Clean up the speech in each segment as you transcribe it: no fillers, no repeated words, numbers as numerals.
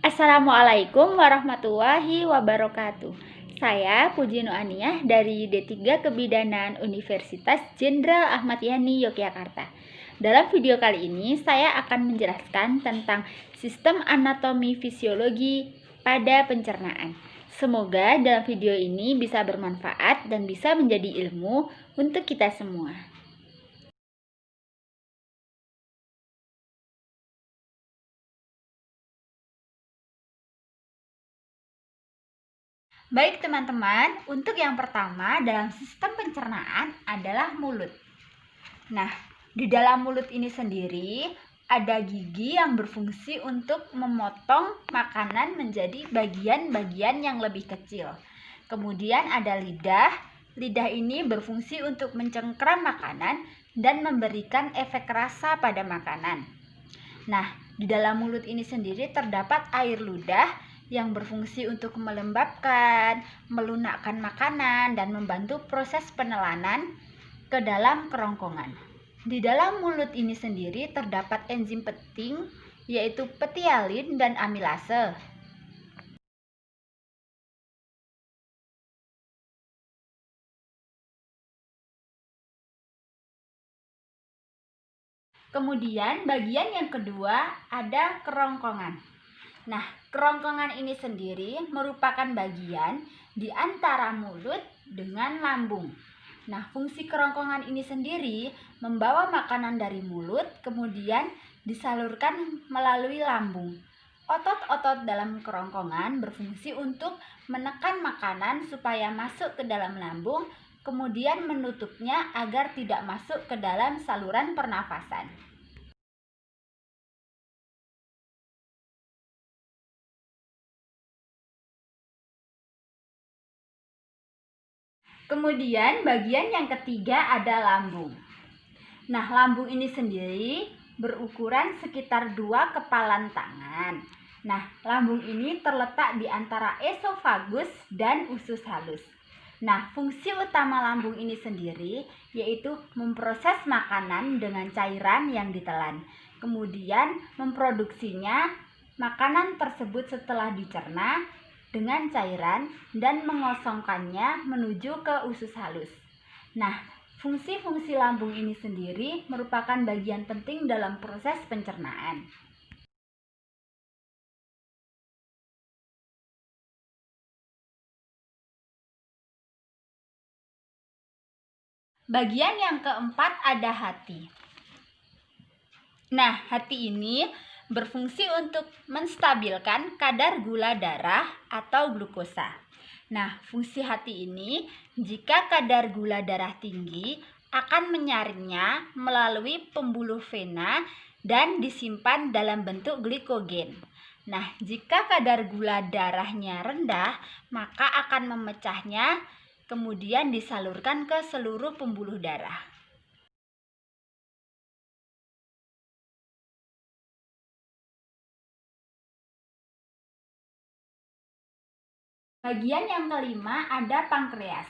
Assalamualaikum warahmatullahi wabarakatuh. Saya Puji Noaniah dari D3 Kebidanan Universitas Jenderal Ahmad Yani Yogyakarta. Dalam video kali ini saya akan menjelaskan tentang sistem anatomi fisiologi pada pencernaan. Semoga dalam video ini bisa bermanfaat dan bisa menjadi ilmu untuk kita semua. Baik teman-teman, untuk yang pertama dalam sistem pencernaan adalah mulut. Nah, di dalam mulut ini sendiri ada gigi yang berfungsi untuk memotong makanan menjadi bagian-bagian yang lebih kecil. Kemudian ada lidah. Lidah ini berfungsi untuk mencengkeram makanan dan memberikan efek rasa pada makanan. Nah, di dalam mulut ini sendiri terdapat air ludah yang berfungsi untuk melembabkan, melunakkan makanan, dan membantu proses penelanan ke dalam kerongkongan. Di dalam mulut ini sendiri terdapat enzim penting, yaitu petialin dan amilase. Kemudian bagian yang kedua ada kerongkongan. Nah, kerongkongan ini sendiri merupakan bagian di antara mulut dengan lambung. Nah, fungsi kerongkongan ini sendiri membawa makanan dari mulut kemudian disalurkan melalui lambung. Otot-otot dalam kerongkongan berfungsi untuk menekan makanan supaya masuk ke dalam lambung, kemudian menutupnya agar tidak masuk ke dalam saluran pernafasan. Kemudian bagian yang ketiga ada lambung. Nah, lambung ini sendiri berukuran sekitar 2 kepalan tangan. Nah, lambung ini terletak di antara esofagus dan usus halus. Nah, fungsi utama lambung ini sendiri yaitu memproses makanan dengan cairan yang ditelan. Kemudian memproduksinya makanan tersebut setelah dicerna dengan cairan dan mengosongkannya menuju ke usus halus. Nah, fungsi-fungsi lambung ini sendiri merupakan bagian penting dalam proses pencernaan. Bagian yang keempat ada hati. Nah, hati ini berfungsi untuk menstabilkan kadar gula darah atau glukosa. Nah, fungsi hati ini jika kadar gula darah tinggi akan menyaringnya melalui pembuluh vena dan disimpan dalam bentuk glikogen. Nah, jika kadar gula darahnya rendah, maka akan memecahnya kemudian disalurkan ke seluruh pembuluh darah. Bagian yang kelima ada pankreas.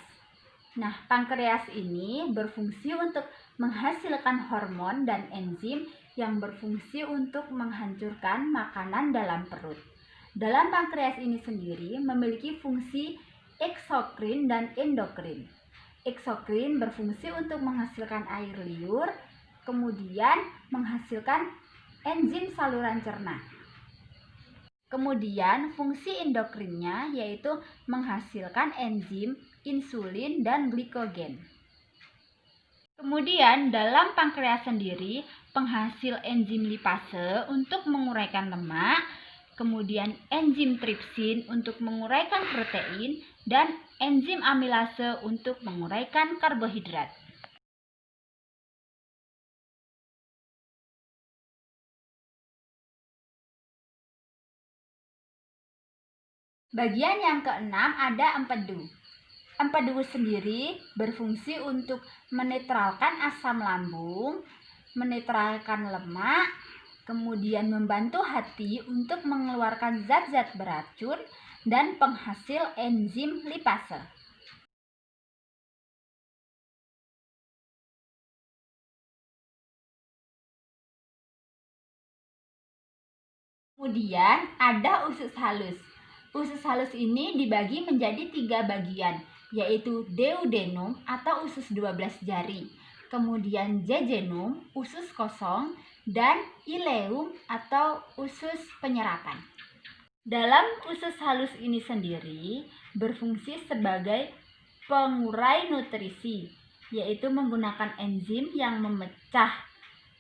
Nah, pankreas ini berfungsi untuk menghasilkan hormon dan enzim yang berfungsi untuk menghancurkan makanan dalam perut. Dalam pankreas ini sendiri memiliki fungsi eksokrin dan endokrin. Eksokrin berfungsi untuk menghasilkan air liur, kemudian menghasilkan enzim saluran cerna. Kemudian fungsi endokrinnya yaitu menghasilkan enzim, insulin, dan glikogen. Kemudian dalam pankreas sendiri penghasil enzim lipase untuk menguraikan lemak, kemudian enzim tripsin untuk menguraikan protein, dan enzim amilase untuk menguraikan karbohidrat. Bagian yang keenam ada empedu. Empedu sendiri berfungsi untuk menetralkan asam lambung, menetralkan lemak, kemudian membantu hati untuk mengeluarkan zat-zat beracun dan penghasil enzim lipase. Kemudian ada usus halus. Usus halus ini dibagi menjadi 3 bagian, yaitu duodenum atau usus 12 jari. Kemudian jejunum, usus kosong, dan ileum atau usus penyerapan. Dalam usus halus ini sendiri berfungsi sebagai pengurai nutrisi, yaitu menggunakan enzim yang memecah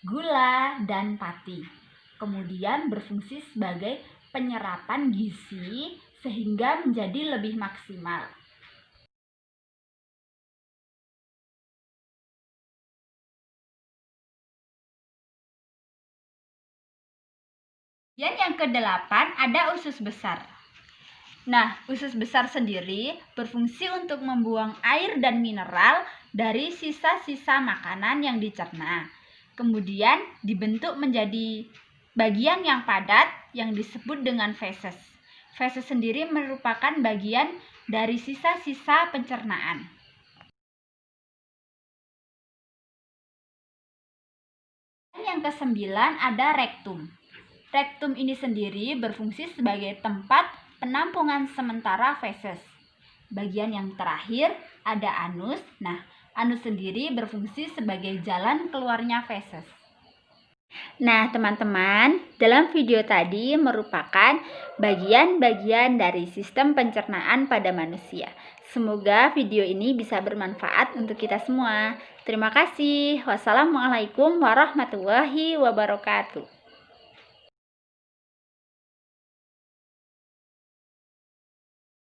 gula dan pati. Kemudian berfungsi sebagai penyerapan gizi sehingga menjadi lebih maksimal. Dan yang kedelapan ada usus besar. Nah, usus besar sendiri berfungsi untuk membuang air dan mineral dari sisa-sisa makanan yang dicerna. Kemudian dibentuk menjadi bagian yang padat yang disebut dengan feses. Feses sendiri merupakan bagian dari sisa-sisa pencernaan. Dan yang kesembilan ada rektum. Rektum ini sendiri berfungsi sebagai tempat penampungan sementara feses. Bagian yang terakhir ada anus. Nah, anus sendiri berfungsi sebagai jalan keluarnya feses. Nah, teman-teman, dalam video tadi merupakan bagian-bagian dari sistem pencernaan pada manusia. Semoga video ini bisa bermanfaat untuk kita semua. Terima kasih. Wassalamualaikum warahmatullahi wabarakatuh.